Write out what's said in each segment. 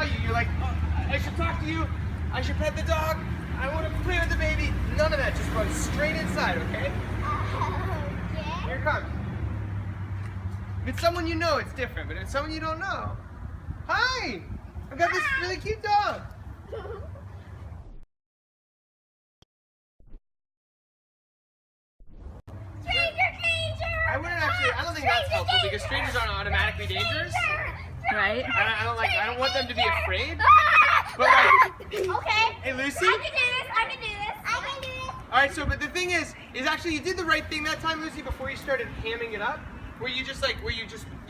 you. You're like, oh, I should talk to you. I should pet the dog. I want to play with the baby. None of that. Just run straight inside, okay? Okay. Here it comes. If it's someone you know, it's different. But if it's someone you don't know, hi! I've got this really cute dog. I don't think that's helpful because strangers aren't automatically dangerous. Right? I don't want them to be afraid. But like, Okay. hey Lucy. I can do this. I can do this. I can do this. All right. So, but the thing is actually you did the right thing that time, Lucy, before you started hamming it up. Where you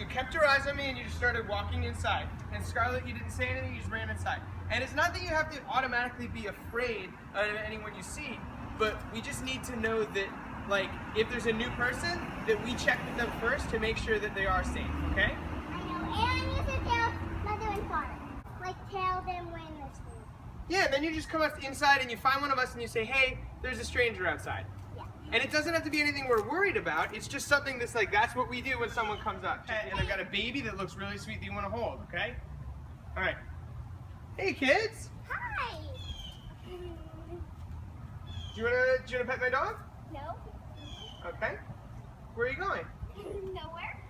kept your eyes on me and you just started walking inside. And Scarlett, you didn't say anything. You just ran inside. And it's not that you have to automatically be afraid of anyone you see, but we just need to know that. Like, if there's a new person, that we check with them first to make sure that they are safe, okay? I know, and I need to tell mother and father. Like, tell them when they're asleep. Yeah, then you just come up inside and you find one of us and you say, hey, there's a stranger outside. Yeah. And it doesn't have to be anything we're worried about. It's just something that's like, that's what we do when someone comes up. And I've got a baby that looks really sweet that you want to hold, okay? All right. Hey, kids. Hi. Do you want to pet my dog? No. Okay. Where are you going? Nowhere.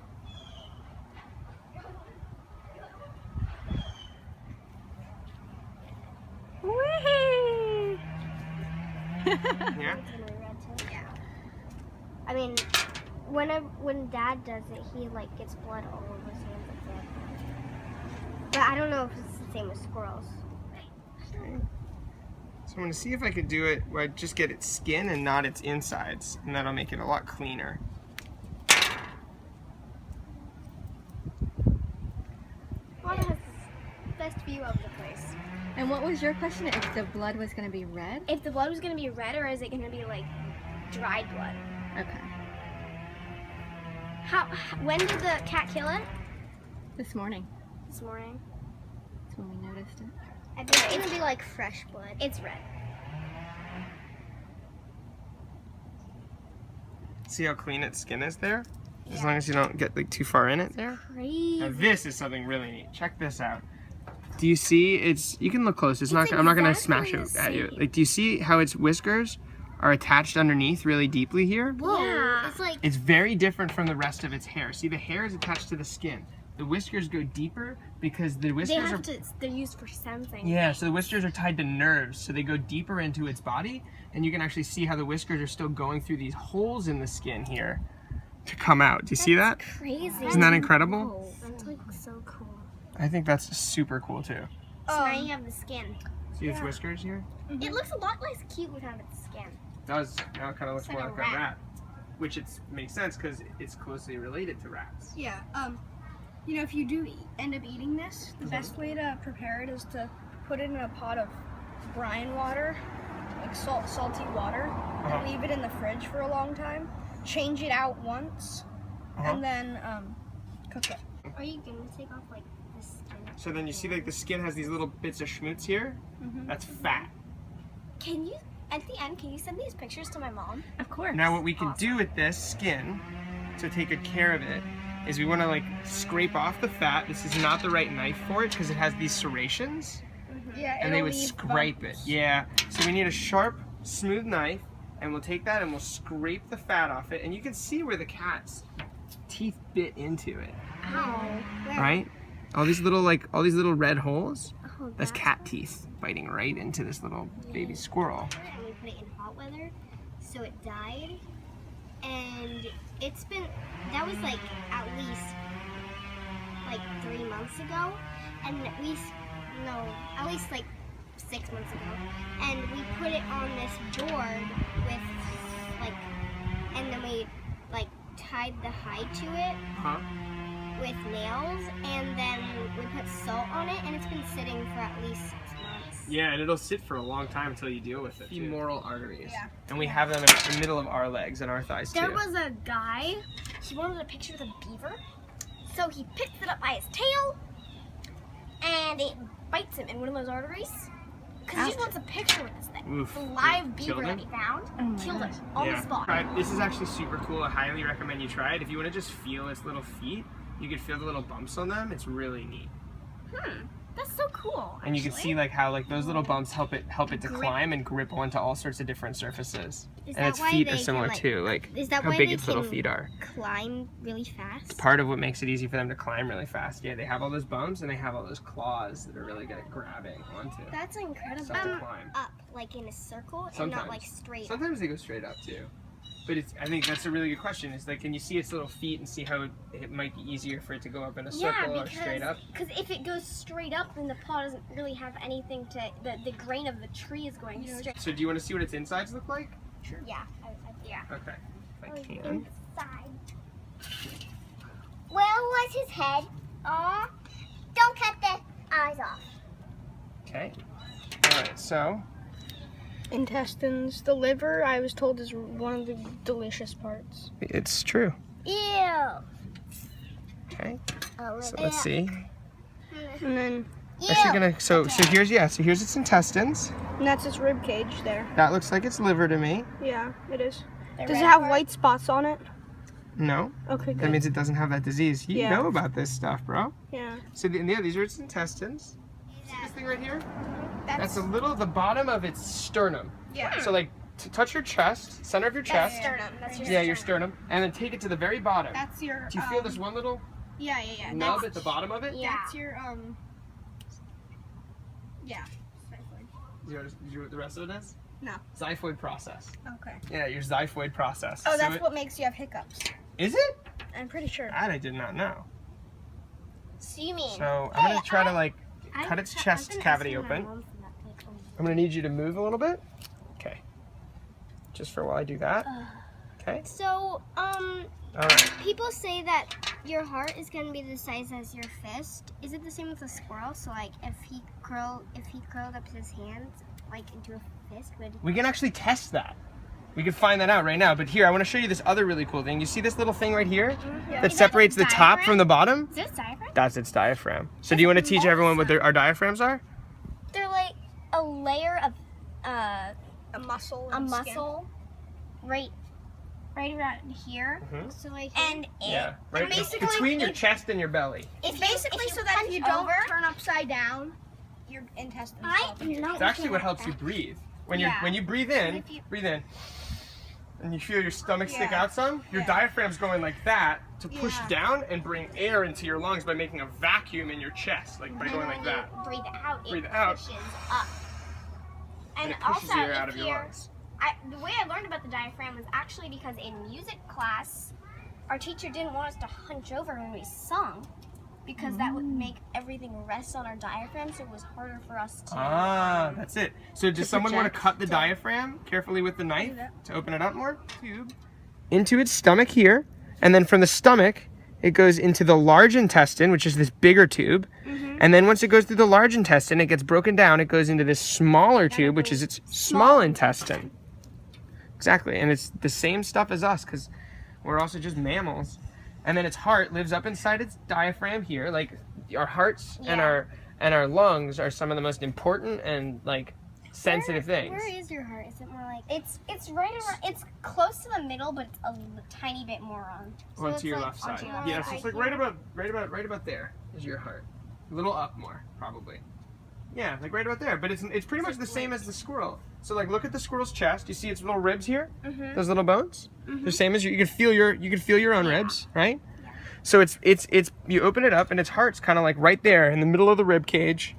Whee! Yeah? Yeah. I mean, when Dad does it, he like gets blood all over his hands like that. But I don't know if it's the same with squirrels. Okay. So I'm going to see if I could do it where I just get its skin and not its insides, and that'll make it a lot cleaner. Mom has the best view of the place. And what was your question? If the blood was going to be red? If the blood was going to be red, or is it going to be like dried blood? Okay. When did the cat kill it? This morning. This morning. That's when we noticed it. I think it's going to be like fresh blood. It's red. See how clean its skin is there? As long as you don't get like too far in it there. Crazy. Now this is something really neat. Check this out. Do you see you can look close. I'm not going to smash it at you. Like, do you see how its whiskers are attached underneath really deeply here? Whoa. Yeah. It's like It's very different from the rest of its hair. See, the hair is attached to the skin. The whiskers go deeper because the whiskers they're used for sensing. Yeah, so the whiskers are tied to nerves, so they go deeper into its body, and you can actually see how the whiskers are still going through these holes in the skin here to come out. Do you see that? Crazy. Isn't that incredible? That's like so cool. I think that's super cool too. So now you have the skin. See its whiskers here? It looks a lot less cute without its skin. It does. Now it kind of looks It's more like like a a rat, which makes sense because it's closely related to rats. Yeah, you know, if you do end up eating this, the best way to prepare it is to put it in a pot of brine water, like salty water, and leave it in the fridge for a long time. Change it out once, and then cook it. Are you going to take off like the skin? So then you see like the skin has these little bits of schmutz here? That's fat. Can you, at the end, can you send these pictures to my mom? Of course. Now what we can do with this skin to take good care of it is we want to like scrape off the fat. This is not the right knife for it because it has these serrations. Yeah, And they would scrape it. Yeah. So we need a sharp, smooth knife, and we'll take that and we'll scrape the fat off it. And you can see where the cat's teeth bit into it. Ow. Right? All these little red holes. Oh, That's cat teeth biting right into this little baby squirrel. And we put it in hot weather, so it died. And that was like at least like 3 months ago, and at least like 6 months ago. And we put it on this board with like, and then we like tied the hide to it with nails, and then we put salt on it, and it's been sitting for at least 6 months. Yeah, and it'll sit for a long time until you deal with it. Femoral arteries. Yeah. And we have them in the middle of our legs and our thighs too. There was a guy, he wanted a picture of the beaver, so he picks it up by his tail, and it bites him in one of those arteries, because he just wants a picture with this thing. Oof. The live Killed beaver that him? he found, Oh killed my him on the spot. This is actually super cool. I highly recommend you try it. If you want to just feel its little feet, you can feel the little bumps on them. It's really neat. That's so cool. cool. And you can see like how like those little bumps help it to Grip. climb and grip onto all sorts of different surfaces. Is And that its why feet they are can, similar like- too, like Is that how why big they its little can feet are. climb really fast? Part of what makes it easy for them to climb really fast. Yeah, they have all those bumps and they have all those claws that are really good at grabbing onto That's incredible. stuff to climb. Up, like in a circle, and Sometimes. not like straight. Sometimes they go straight up too. But I think that's a really good question. Is like, can you see its little feet and see how it might be easier for it to go up in a circle or straight up? Because if it goes straight up, then the paw doesn't really have anything to. The grain of the tree is going straight. So do you want to see what its insides look like? Yeah. Yeah. Okay. If I can. Inside. Well, what's his head? Aw, don't cut the eyes off. Okay. All right. So Intestines. The liver, I was told, is one of the delicious parts. it's true. Ew. Okay. Oh, So let's see. And then, Actually gonna so here's its intestines. and that's its rib cage there. That looks like its liver to me. Yeah, it is. Does it have white spots on it? No. Okay, That good. means it doesn't have that disease. You Yeah. know about this stuff, bro. Yeah. So these are its intestines. See this thing right here? That's the bottom of its sternum. Yeah. So like touch your chest, center of your chest. Sternum. That's your Yeah, your sternum, and then take it to the very bottom. That's your. Do you feel this one little Yeah. nub at the bottom of it? Yeah. That's your Yeah. Do you know what the rest of it is? No. Xiphoid process. Okay. Yeah, your xiphoid process. Oh, So that's what makes you have hiccups. Is it? I'm pretty sure. That I did not know. So you mean? So I'm gonna try to like cut its chest cavity open. I'm gonna need you to move a little bit. Okay. Just for while I do that. Okay. So, All right. people say that your heart is gonna be the size as your fist. Is it the same with a squirrel? So, like, if he curled up his hands like into a fist, would We can actually test that. We can find that out right now. But here, I want to show you this other really cool thing. You see this little thing right here that separates the top from the bottom? Is this diaphragm? That's its diaphragm. So do you want to teach everyone what our diaphragms are? They're like a layer of A muscle. a and skin. muscle, right around here, so like and Right basically between your it- chest and your belly. It's basically so that if you don't turn upside down, your intestines fall apart. It's actually what helps you breathe. When you breathe in, and you feel your stomach stick out some, your diaphragm's going like that to push down and bring air into your lungs by making a vacuum in your chest, like by going like that. breathe out. Breathe it out. pushes up. And And it pushes also, the air out if of your you're- lungs. the way I learned about the diaphragm was actually because in music class, our teacher didn't want us to hunch over when we sung, because that would make everything rest on our diaphragm, so it was harder for us to. Ah, that's it. So does someone want to project. cut the diaphragm carefully with the knife to open it up more? Tube. Into its stomach here, and then from the stomach, it goes into the large intestine, which is this bigger tube. And then once it goes through the large intestine, it gets broken down, it goes into this smaller tube, which is its small intestine. Exactly, and it's the same stuff as us, because we're also just mammals. And then its heart lives up inside its diaphragm here. Like our hearts and our lungs are some of the most important and like sensitive things. where is your heart? Is it more like It's right around. It's close to the middle, but it's a tiny bit more on. Onto it's your like left side. onto your left Yeah, so side it's like right about there is your heart. A little up more, probably. Yeah, like right about there. But it's pretty much the same as the squirrel. So like look at the squirrel's chest. You see its little ribs here? Those little bones? The same as you can feel your own ribs, right? So it's you open it up and its heart's kind of like right there in the middle of the rib cage.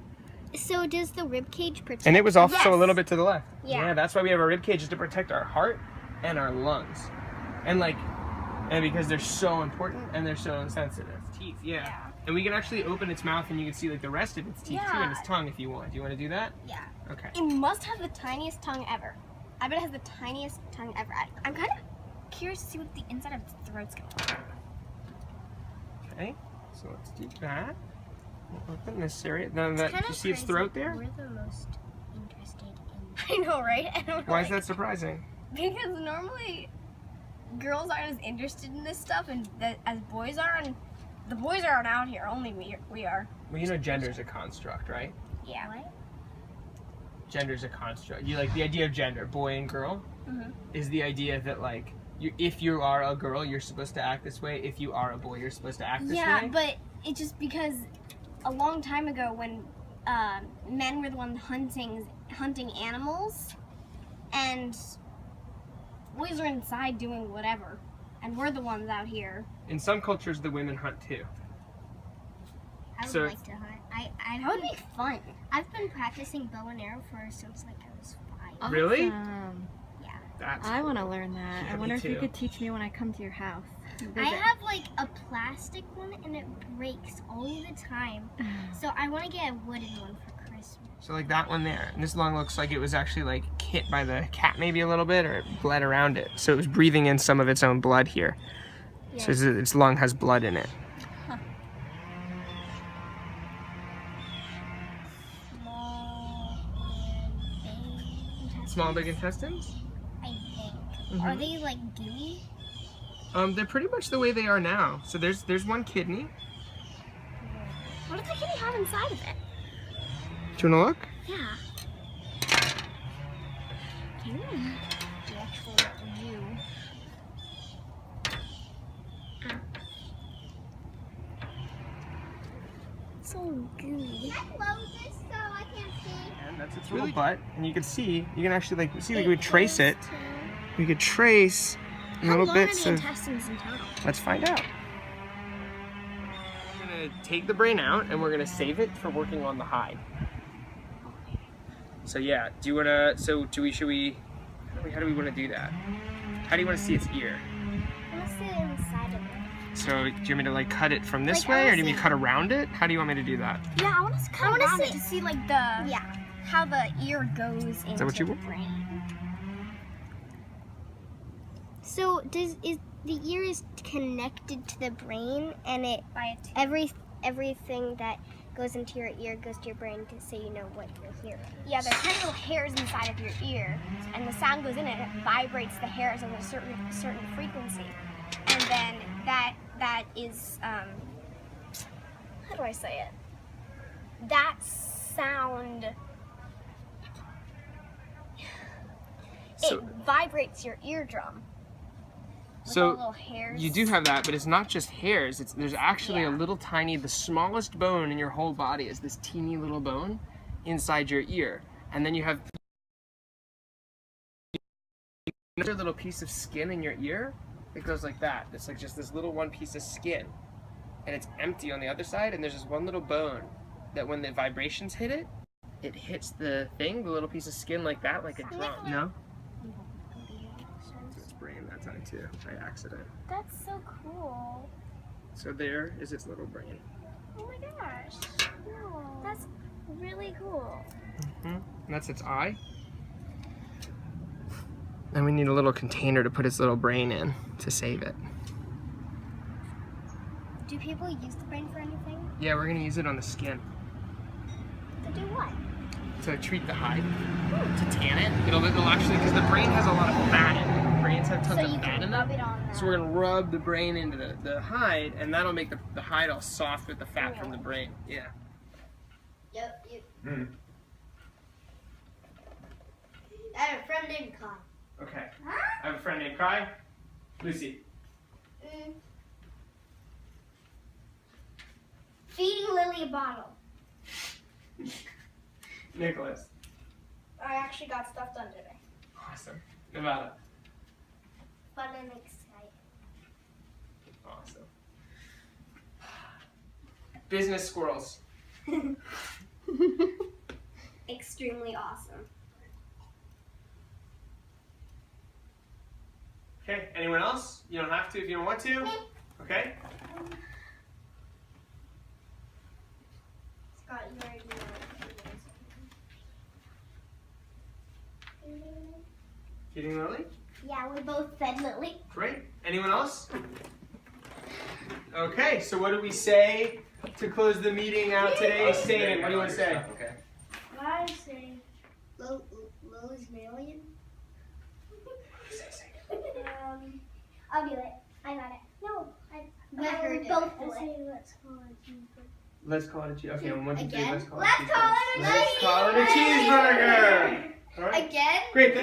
So does the rib cage protect? And it was also a Yes. little bit to the left. Yeah. That's why we have our rib cages to protect our heart and our lungs. And because they're so important and they're so insensitive. Teeth, yeah. And we can actually open its mouth and you can see like the rest of its teeth too and its tongue if you want. Do you want to do that? Yeah. Okay. It must have the tiniest tongue ever. I bet it has the tiniest tongue ever. I'm kind of curious to see what the inside of its throat's going to look like. Okay. So let's do that. We'll open this area. Then that you see its throat there? We're the most interested I in. know, right? I don't know, Why is that surprising? Because normally girls aren't as interested in this stuff as boys are, and the boys aren't out here. Only we are. Well, you know gender's a construct, right? Yeah. What? Gender's a construct. You like the idea of gender, boy and girl, is the idea that like if you are a girl, you're supposed to act this way. If you are a boy, you're supposed to act this Yeah, way. but it's just because a long time ago when men were the ones hunting animals, and boys are inside doing whatever, and we're the ones out here. In some cultures, the women hunt too. I would So- like to hunt. That would be fun. I've been practicing bow and arrow since like I was 5. Really? Awesome. That's I want to learn that. Yeah, I me wonder if you too. could teach me when I come to your house. I have like a plastic one and it breaks all the time. So I want to get a wooden one for Christmas. So like that one there. And this lung looks like it was actually like hit by the cat maybe a little bit, or it bled around it. So it was breathing in some of its own blood here. So its lung has blood in it. Small, big intestines? I think. Mhm. Are they like gooey? They're pretty much the way they are now. So there's one kidney. What does the kitty have inside of it? Do you wanna look? Yeah. The actual view. So gooey. And that's its little butt. And you can see, you can actually like see, like we trace it. We could trace little bits How long are of. the intestines in total? Let's find out. We're gonna take the brain out and we're gonna save it for working on the hide. So yeah, do you wanna? So should we? How do we want to do that? How do you want to see its ear? I want to see the inside of it. So do you want me to like cut it from this Like, I way, or wanna do you want me see- to cut around it? How do you want me to do that? Yeah, I want to I wanna around see- it to see like the Yeah. how the ear goes into what you the want? brain. So is the ear is connected to the brain, and it By a everything that goes into your ear goes to your brain to so you know what you're hearing. Yeah, there's tiny little hairs inside of your ear, and the sound goes in it. It vibrates the hairs at a certain frequency, and then that is how do I say it? That sound So it vibrates your eardrum. With all so little hairs. you do have that, but it's not just hairs. There's actually a Yeah. little tiny, the smallest bone in your whole body is this teeny little bone inside your ear, and then you have another little piece of skin in your ear. It goes like that. It's like just this little one piece of skin, and it's empty on the other side. And there's just one little bone that when the vibrations hit it, it hits the thing, the little piece of skin like that, like a drum. No. It's brain that time too, by accident. That's so cool. So there is its little brain. Oh my gosh. That's really cool. And that's its eye. And we need a little container to put its little brain in to save it. Do people use the brain for anything? Yeah, we're gonna use it on the skin To do what? to treat the hide, to tan it. It'll actually, because the brain has a lot of fat in it. Brains have tons So of you fat can in rub them. it on So we're gonna rub the brain into the hide, and that'll make the hide all soft with the fat from the brain. Yeah. Yep. Hmm. I have a friend named Kai. Okay. I have a friend named Kai. Lucy. Feeding Lily a bottle. Nicholas. I actually got stuff done today. Awesome. Nevada. Fun and exciting. Awesome. Business squirrels. Extremely awesome. Okay, anyone else? You don't have to if you don't want to. Okay? Scott, you already know. Feeding Lily? Yeah, we both fed Lily. Great. Anyone else? Okay, so what do we say to close the meeting out today? Say, what do you want to say? Okay. I say Lily's million. I'll do it. I got it. No, we both do it. Let's call it a cheeseburger. Okay, 1, 2, 3, Again? let's call it a Let's call cheeseburger. it a Let's call it a cheeseburger. All right. Again? Great.